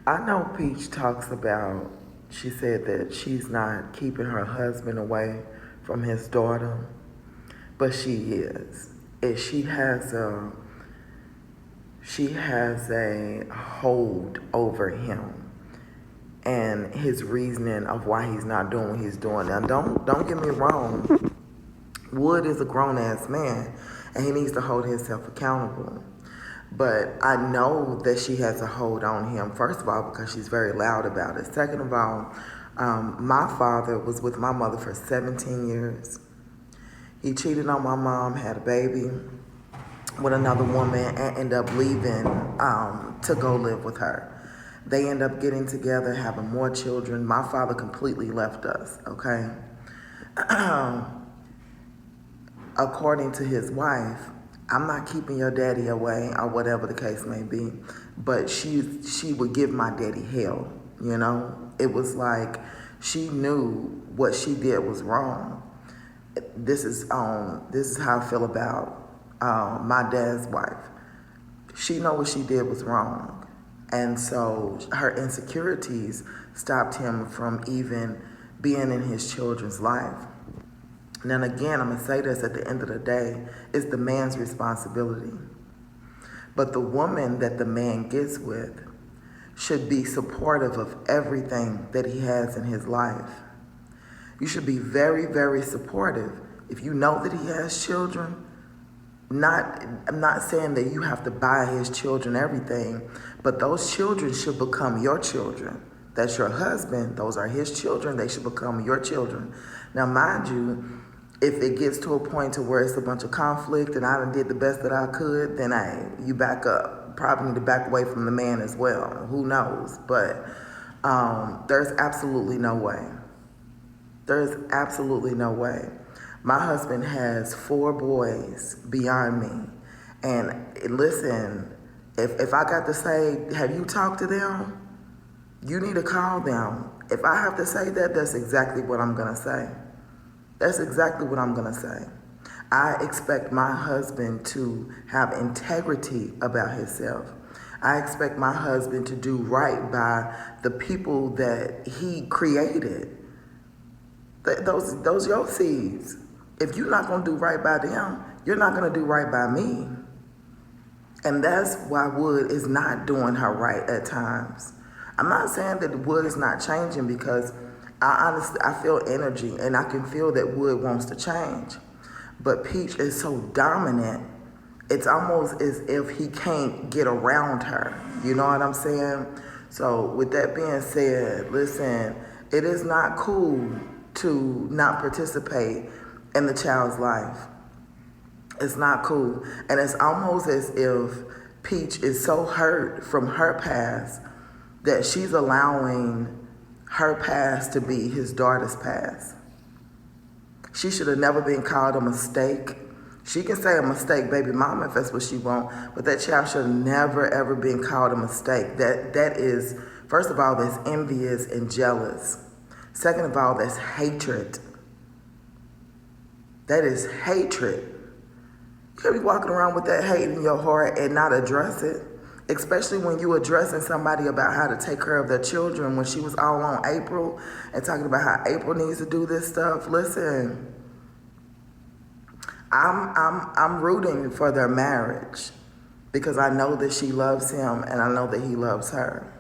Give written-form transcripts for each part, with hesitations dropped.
I know Peach talks about, she said that she's not keeping her husband away from his daughter, but she is. And she has a hold over him and his reasoning of why he's not doing what he's doing. Now don't get me wrong. Wood is a grown ass man and he needs to hold himself accountable. But I know that she has a hold on him, first of all, because she's very loud about it. Second of all, my father was with my mother for 17 years. He cheated on my mom, had a baby with another woman, and ended up leaving to go live with her. They end up getting together, having more children. My father completely left us, okay? According to his wife, I'm not keeping your daddy away or whatever the case may be, but she would give my daddy hell, you know? It was like she knew what she did was wrong. This is how I feel about my dad's wife. She know what she did was wrong. And so her insecurities stopped him from even being in his children's life. Now again, I'm going to say this, at the end of the day, it's the man's responsibility. But the woman that the man gets with should be supportive of everything that he has in his life. You should be very, very supportive. If you know that he has children, I'm not saying that you have to buy his children everything, but those children should become your children. That's your husband. Those are his children. They should become your children. Now, mind you, if it gets to a point to where it's a bunch of conflict and I done did the best that I could, then you back up. Probably need to back away from the man as well. Who knows? But there's absolutely no way. There's absolutely no way. My husband has 4 boys beyond me. And listen, if I got to say, have you talked to them? You need to call them. If I have to say that, that's exactly what I'm going to say. That's exactly what I'm going to say. I expect my husband to have integrity about himself. I expect my husband to do right by the people that he created. Those your seeds. If you're not going to do right by them, you're not going to do right by me. And that's why Wood is not doing her right at times. I'm not saying that Wood is not changing, because I feel energy and I can feel that Wood wants to change. But Peach is so dominant, it's almost as if he can't get around her. You know what I'm saying? So with that being said, listen, it is not cool to not participate in the child's life. It's not cool. And it's almost as if Peach is so hurt from her past that she's allowing her past to be his daughter's past. She should have never been called a mistake. She can say a mistake, baby mama, if that's what she wants, but that child should have never, ever been called a mistake. That is, first of all, that's envious and jealous. Second of all, that's hatred. That is hatred. You can't be walking around with that hate in your heart and not address it. Especially when you addressing somebody about how to take care of their children, when she was all on April and talking about how April needs to do this stuff. Listen, I'm rooting for their marriage because I know that she loves him and I know that he loves her.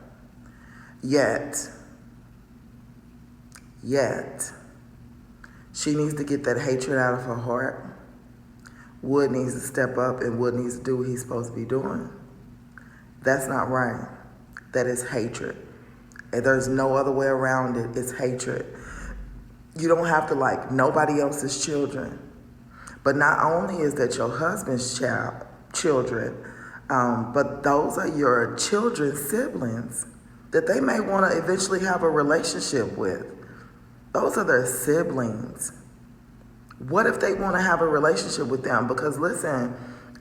Yet, she needs to get that hatred out of her heart. Wood needs to step up and Wood needs to do what he's supposed to be doing. That's not right. That is hatred. And there's no other way around it. It's hatred. You don't have to like nobody else's children. But not only is that your husband's children, but those are your children's siblings that they may want to eventually have a relationship with. Those are their siblings. What if they want to have a relationship with them? Because listen,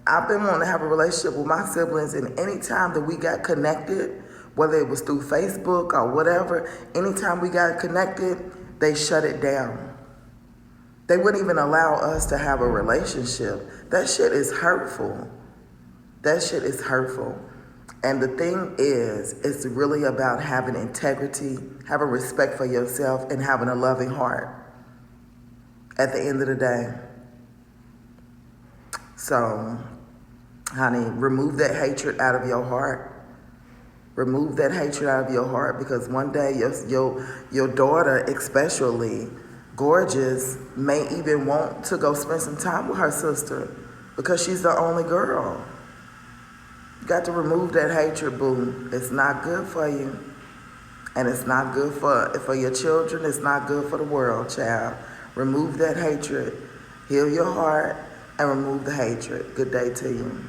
I've been wanting to have a relationship with my siblings, and any time that we got connected, whether it was through Facebook or whatever, anytime we got connected, they shut it down. They wouldn't even allow us to have a relationship. That shit is hurtful. That shit is hurtful. And the thing is, it's really about having integrity, having respect for yourself, and having a loving heart at the end of the day. So, honey, remove that hatred out of your heart. Remove that hatred out of your heart, because one day your daughter, especially gorgeous, may even want to go spend some time with her sister because she's the only girl. You got to remove that hatred, boo. It's not good for you. And it's not good for your children. It's not good for the world, child. Remove that hatred. Heal your heart and remove the hatred. Good day to you.